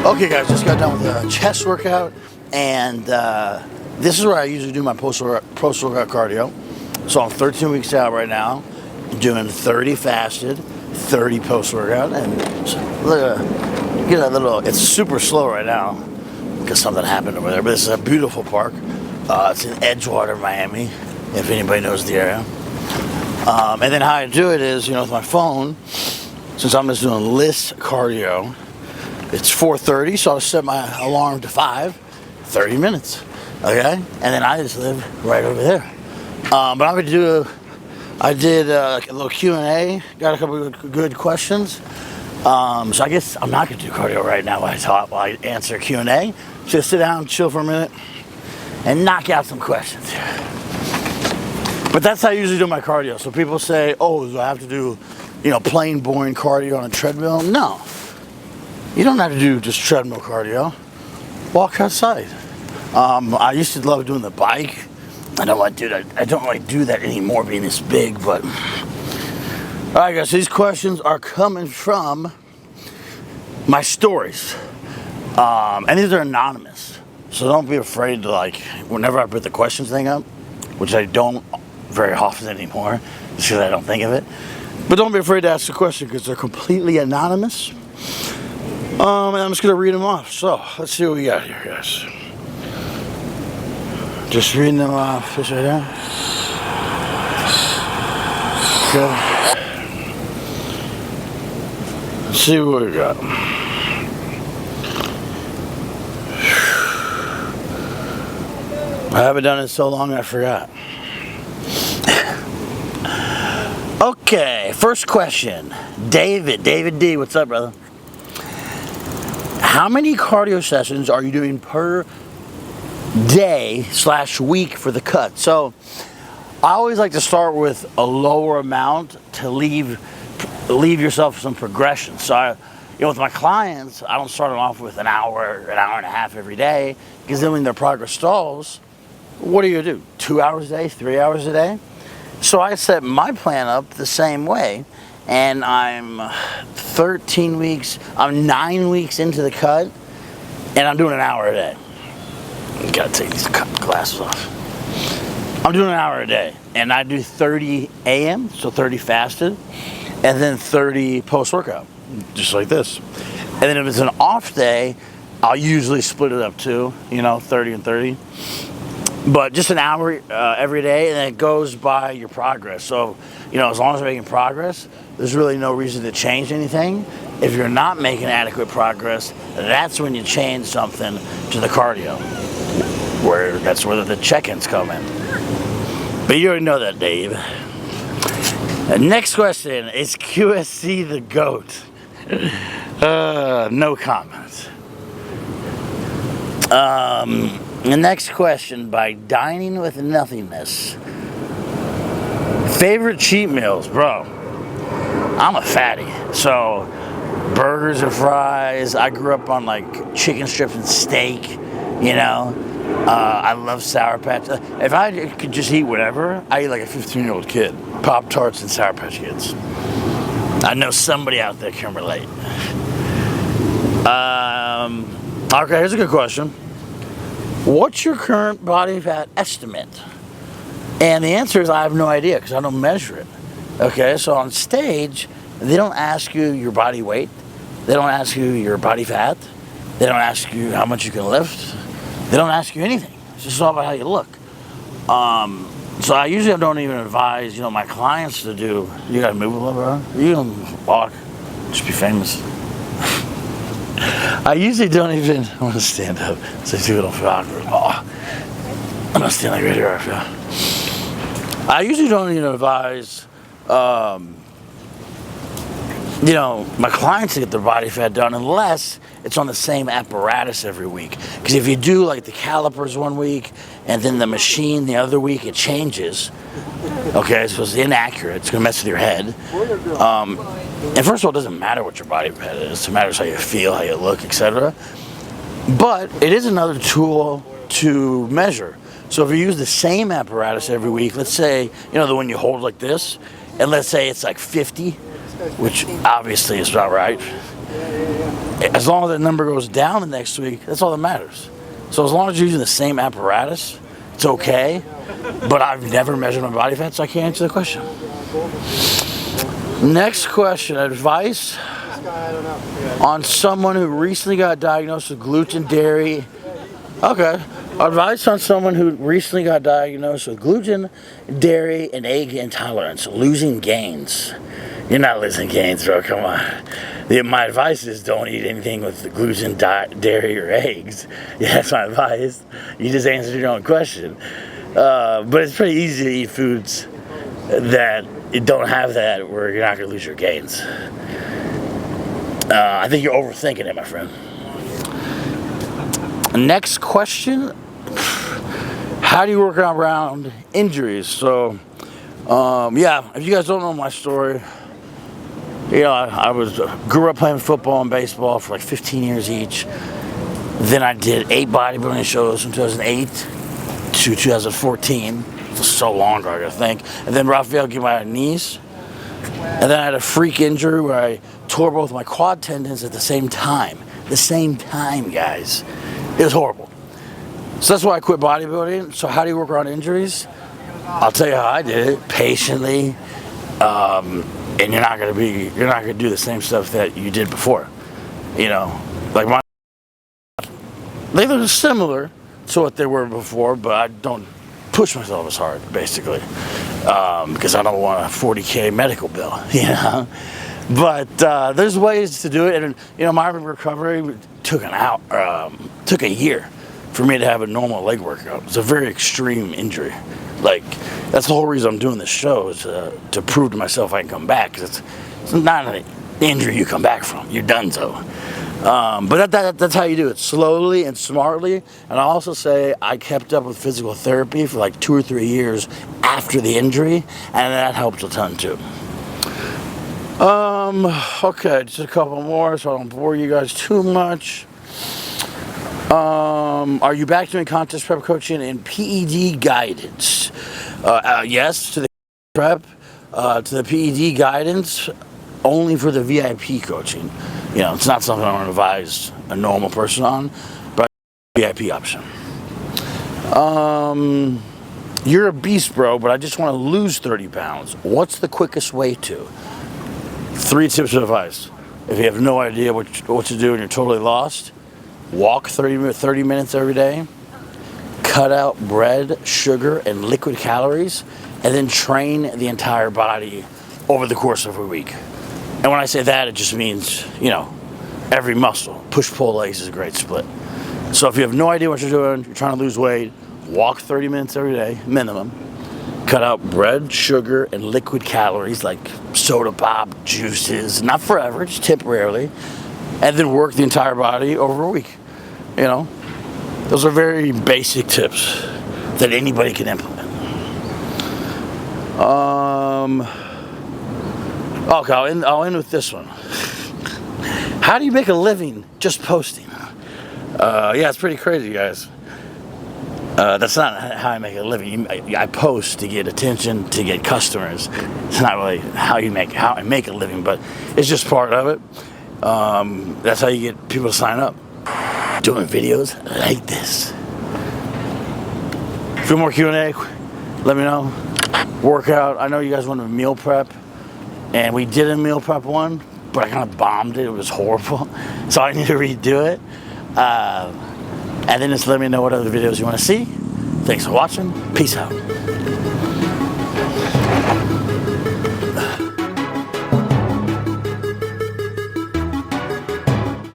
Okay guys, just got done with a chest workout, and this is where I usually do my post-workout cardio. So I'm 13 weeks out right now, doing 30 fasted, 30 post-workout, and get a little, it's super slow right now because something happened over there, but this is a beautiful park. It's in Edgewater, Miami, if anybody knows the area. And then how I do it is, with my phone, since I'm just doing list cardio, it's 4:30, so I'll set my alarm to 30 minutes, okay? And then I just live right over there. But I'm gonna I did a little Q&A, got a couple of good questions. So I guess I'm not gonna do cardio right now while I answer Q&A. Just sit down, chill for a minute, and knock out some questions. But that's how I usually do my cardio. So people say, oh, do I have to do, plain boring cardio on a treadmill? No. You don't have to do just treadmill cardio. Walk outside. I used to love doing the bike. I don't really do that anymore being this big, but. All right, guys, so these questions are coming from my stories. And these are anonymous. So don't be afraid to, whenever I put the questions thing up, which I don't very often anymore, just because I don't think of it. But don't be afraid to ask the question because they're completely anonymous. And I'm just going to read them off. So, let's see what we got here, guys. Just reading them off. This right there. Okay. Let's see what we got. I haven't done it so long I forgot. Okay, first question. David D, what's up, brother? How many cardio sessions are you doing per day/week for the cut? So I always like to start with a lower amount to leave yourself some progression. So with my clients, I don't start them off with an hour and a half every day, because then when their progress stalls, what are you gonna do? 2 hours a day, 3 hours a day? So I set my plan up the same way. And I'm 13 weeks, I'm 9 weeks into the cut, and I'm doing an hour a day. Gotta take these glasses off. I'm doing an hour a day, and I do 30 a.m., so 30 fasted, and then 30 post-workout, just like this. And then if it's an off day, I'll usually split it up too, 30 and 30. But just an hour every day, and it goes by your progress. So, as long as you're making progress, there's really no reason to change anything. If you're not making adequate progress, that's when you change something to the cardio, that's where the check-ins come in. But you already know that, Dave. The next question, is QSC the GOAT? No comment. The next question by Dining with Nothingness. Favorite cheat meals, bro? I'm a fatty, so burgers and fries. I grew up on chicken strips and steak, I love Sour Patch. If I could just eat whatever, I eat like a 15-year-old kid. Pop-Tarts and Sour Patch Kids. I know somebody out there can relate. Okay, here's a good question. What's your current body fat estimate? And the answer is I have no idea because I don't measure it. Okay, so on stage, they don't ask you your body weight. They don't ask you your body fat. They don't ask you how much you can lift. They don't ask you anything. It's just all about how you look. So I usually don't even advise, my clients to do, you gotta move a little, bro. You can walk, just be famous. I usually don't even, I'm gonna stand up so people don't feel awkward. I'm gonna stand right here, I feel. I usually don't even advise, my clients to get their body fat done unless it's on the same apparatus every week. Because if you do the calipers one week and then the machine the other week, it changes. Okay, so it's inaccurate. It's gonna mess with your head. And first of all, it doesn't matter what your body fat is. It matters how you feel, how you look, etc. But it is another tool to measure. So if you use the same apparatus every week, let's say, the one you hold like this, and let's say it's 50, which obviously is not right. As long as that number goes down the next week, that's all that matters. So as long as you're using the same apparatus, it's okay. But I've never measured my body fat, so I can't answer the question. Next question, advice on someone who recently got diagnosed with gluten, dairy. Okay. Advice on someone who recently got diagnosed with gluten, dairy, and egg intolerance. Losing gains. You're not losing gains, bro. Come on. My advice is don't eat anything with gluten, dairy, or eggs. Yeah, that's my advice. You just answered your own question. But it's pretty easy to eat foods that don't have that where you're not going to lose your gains. I think you're overthinking it, my friend. Next question. How do you work around injuries? So, yeah, if you guys don't know my story, you know, I grew up playing football and baseball for like 15 years each. Then I did 8 bodybuilding shows from 2008 to 2014. So long ago, I gotta think. And then Raphael gave me my knees. And then I had a freak injury where I tore both my quad tendons at the same time. The same time, guys. It was horrible. So that's why I quit bodybuilding. So how do you work around injuries? I'll tell you how I did it. Patiently. And you're not gonna do the same stuff that you did before. You know, like they look similar to what they were before, but I don't push myself as hard, basically, because I don't want a 40K medical bill, you know. But there's ways to do it, and you know, my recovery took a year for me to have a normal leg workout. It's a very extreme injury. Like, that's the whole reason I'm doing this show, is to prove to myself I can come back. Because it's not an injury you come back from. You're done so. But that's how you do it, slowly and smartly. And I also say I kept up with physical therapy for like 2 or 3 years after the injury, and that helps a ton too. Okay, just a couple more so I don't bore you guys too much. Are you back doing contest prep coaching and PED guidance? Yes, to the prep, to the PED guidance, only for the VIP coaching. You know, it's not something I want to advise a normal person on, but VIP option. You're a beast, bro, but I just want to lose 30 pounds. What's the quickest way to? 3 tips of advice. If you have no idea what to do and you're totally lost, walk 30 minutes every day, cut out bread, sugar, and liquid calories, and then train the entire body over the course of a week. And when I say that, it just means, you know, every muscle. Push-pull legs is a great split. So if you have no idea what you're doing, you're trying to lose weight, walk 30 minutes every day, minimum. Cut out bread, sugar, and liquid calories like soda pop, juices, not forever, just temporarily. And then work the entire body over a week. You know, those are very basic tips that anybody can implement. Okay, I'll end with this one. How do you make a living just posting? Yeah, it's pretty crazy, guys. That's not how I make a living. I post to get attention, to get customers. It's not really how I make a living, but it's just part of it. That's how you get people to sign up. Doing videos like this. A few more Q&A, let me know. Workout, I know you guys wanted a meal prep, and we did a meal prep one, but I kind of bombed it. It was horrible, so I need to redo it. And then just let me know what other videos you want to see. Thanks for watching. Peace out.